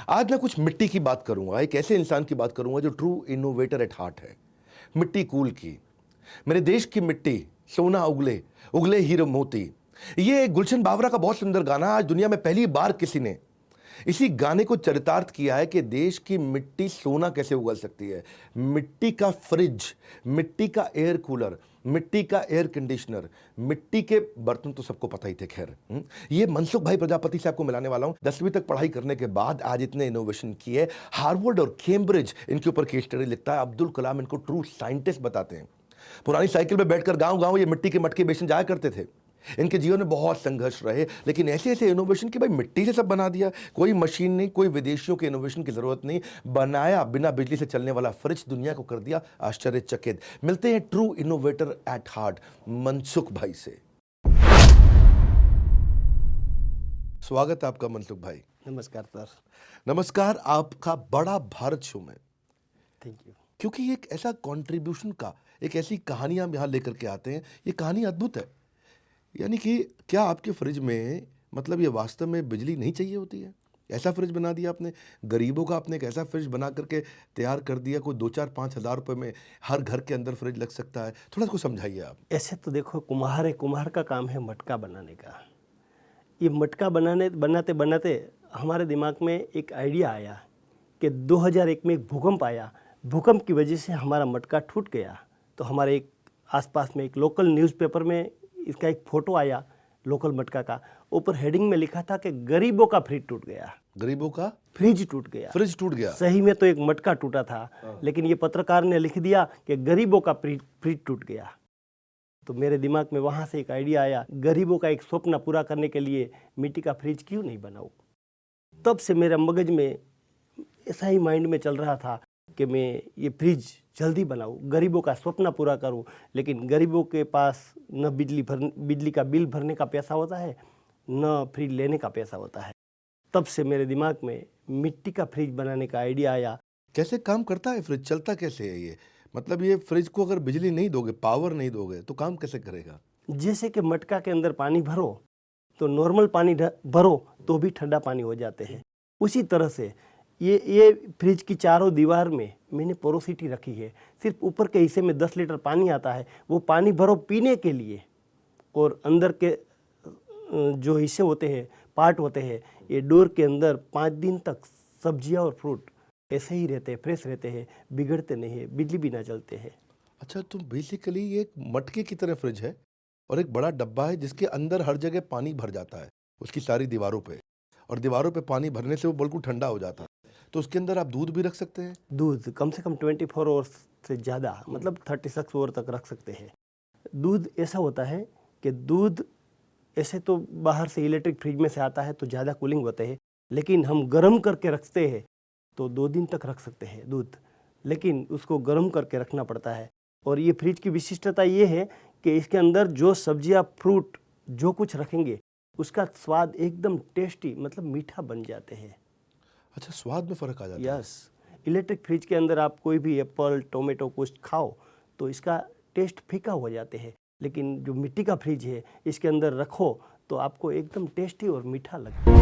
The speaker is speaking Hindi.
आज मैं कुछ मिट्टी की बात करूंगा, एक ऐसे इंसान की बात करूंगा जो ट्रू इनोवेटर एट हार्ट है। मिट्टी कूल की, मेरे देश की मिट्टी, सोना उगले उगले हीरो मोती। ये गुलशन बावरा का बहुत सुंदर गाना आज दुनिया में पहली बार किसी ने इसी गाने को चरितार्थ किया है कि देश की मिट्टी सोना कैसे उगल सकती है। मिट्टी का फ्रिज, मिट्टी का एयर कूलर, मिट्टी का एयर कंडीशनर, मिट्टी के बर्तन तो सबको पता ही थे। खैर ये मनसुख भाई प्रजापति से आपको मिलाने वाला हूं। 10वीं तक पढ़ाई करने के बाद आज इतने इनोवेशन किए। हार्वर्ड और कैम्ब्रिज इनके ऊपर केस स्टडी लिखता है। अब्दुल कलाम इनको ट्रू साइंटिस्ट बताते हैं। पुरानी साइकिल में बैठकर गांव गांव ये मिट्टी के मटके बेचने जाया करते थे। इनके जीवन में बहुत संघर्ष रहे, लेकिन ऐसे ऐसे इनोवेशन कि भाई मिट्टी से सब बना दिया। कोई मशीन नहीं, कोई विदेशियों के इनोवेशन की जरूरत नहीं, बनाया बिना बिजली से चलने वाला फ्रिज दुनिया को कर दिया आश्चर्यचकित। मिलते हैं true innovator at heart Mansukh भाई से। स्वागत है आपका मनसुख भाई। नमस्कार सर। नमस्कार आपका बड़ा भारत शो में। Thank you. क्योंकि एक ऐसा कंट्रीब्यूशन का, एक ऐसी कहानी हम यहाँ लेकर के आते हैं। ये कहानी अद्भुत है। यानी कि क्या आपके फ्रिज में, मतलब ये वास्तव में बिजली नहीं चाहिए होती है? ऐसा फ्रिज बना दिया आपने, गरीबों का आपने एक ऐसा फ्रिज बना करके तैयार कर दिया। कोई 2-4-5 हज़ार रुपये में हर घर के अंदर फ्रिज लग सकता है। थोड़ा इसको समझाइए आप। ऐसे तो देखो, कुम्हार है, कुम्हार का काम है मटका बनाने का। ये मटका बनाते बनाते हमारे दिमाग में एक आइडिया आया कि 2001 में एक भूकंप आया। भूकंप की वजह से हमारा मटका टूट गया। तो हमारे एक आसपास में एक लोकल न्यूज़पेपर में इसका एक फ़ोटो आया लोकल मटका का। ऊपर हेडिंग में लिखा था कि गरीबों का फ्रिज टूट गया। गरीबों का फ्रिज टूट गया। फ्रिज टूट गया। सही में तो एक मटका टूटा था, लेकिन ये पत्रकार ने लिख दिया कि गरीबों का फ्रिज टूट गया। तो मेरे दिमाग में वहाँ से एक आइडिया आया, गरीबों का एक स्वप्न पूरा करने के लिए मिट्टी का फ्रिज क्यों नहीं बनाऊँ। तब से मेरे मगज में ऐसा ही माइंड में चल रहा था कि मैं ये फ्रिज जल्दी बनाऊँ, गरीबों का स्वप्न पूरा करूँ। लेकिन गरीबों के पास न बिजली का बिल भरने का पैसा होता है, न फ्रिज लेने का पैसा होता है। तब से मेरे दिमाग में मिट्टी का फ्रिज बनाने का आइडिया आया। कैसे काम करता है फ्रिज, चलता कैसे है ये? मतलब ये फ्रिज को अगर बिजली नहीं दोगे, पावर नहीं दोगे, तो काम कैसे करेगा? जैसे कि मटका के अंदर पानी भरो तो नॉर्मल पानी भरो तो भी ठंडा पानी हो जाते हैं। उसी तरह से ये फ्रिज की चारों दीवार में मैंने पोरोसिटी रखी है। सिर्फ ऊपर के हिस्से में 10 लीटर पानी आता है, वो पानी भरो पीने के लिए। और अंदर के जो हिस्से होते हैं, पार्ट होते हैं, ये डोर के अंदर 5 दिन तक सब्जियां और फ्रूट ऐसे ही रहते हैं, फ्रेश रहते हैं, बिगड़ते नहीं है, बिजली भी ना चलते हैं। अच्छा, तो बेसिकली ये एक मटके की तरह फ्रिज है और एक बड़ा डब्बा है जिसके अंदर हर जगह पानी भर जाता है, उसकी सारी दीवारों पे। और दीवारों पे पानी भरने से वो बिल्कुल ठंडा हो जाता है। तो उसके अंदर आप दूध भी रख सकते हैं। दूध कम से कम 24 आवर्स से ज़्यादा, मतलब 36 आवर तक रख सकते हैं। दूध ऐसा होता है कि दूध ऐसे तो बाहर से इलेक्ट्रिक फ्रिज में से आता है तो ज़्यादा कूलिंग होते हैं, लेकिन हम गर्म करके रखते हैं तो 2 दिन तक रख सकते हैं दूध। लेकिन उसको गर्म करके रखना पड़ता है। और ये फ्रिज की विशिष्टता ये है कि इसके अंदर जो सब्जियां, फ्रूट, जो कुछ रखेंगे उसका स्वाद एकदम टेस्टी, मतलब मीठा बन जाते हैं। अच्छा, स्वाद में फ़र्क आ जाता है। यस। इलेक्ट्रिक फ्रिज के अंदर आप कोई भी एप्पल, टोमेटो कुछ खाओ तो इसका टेस्ट फीका हो जाते हैं। लेकिन जो मिट्टी का फ्रिज है, इसके अंदर रखो तो आपको एकदम टेस्टी और मीठा लगता है।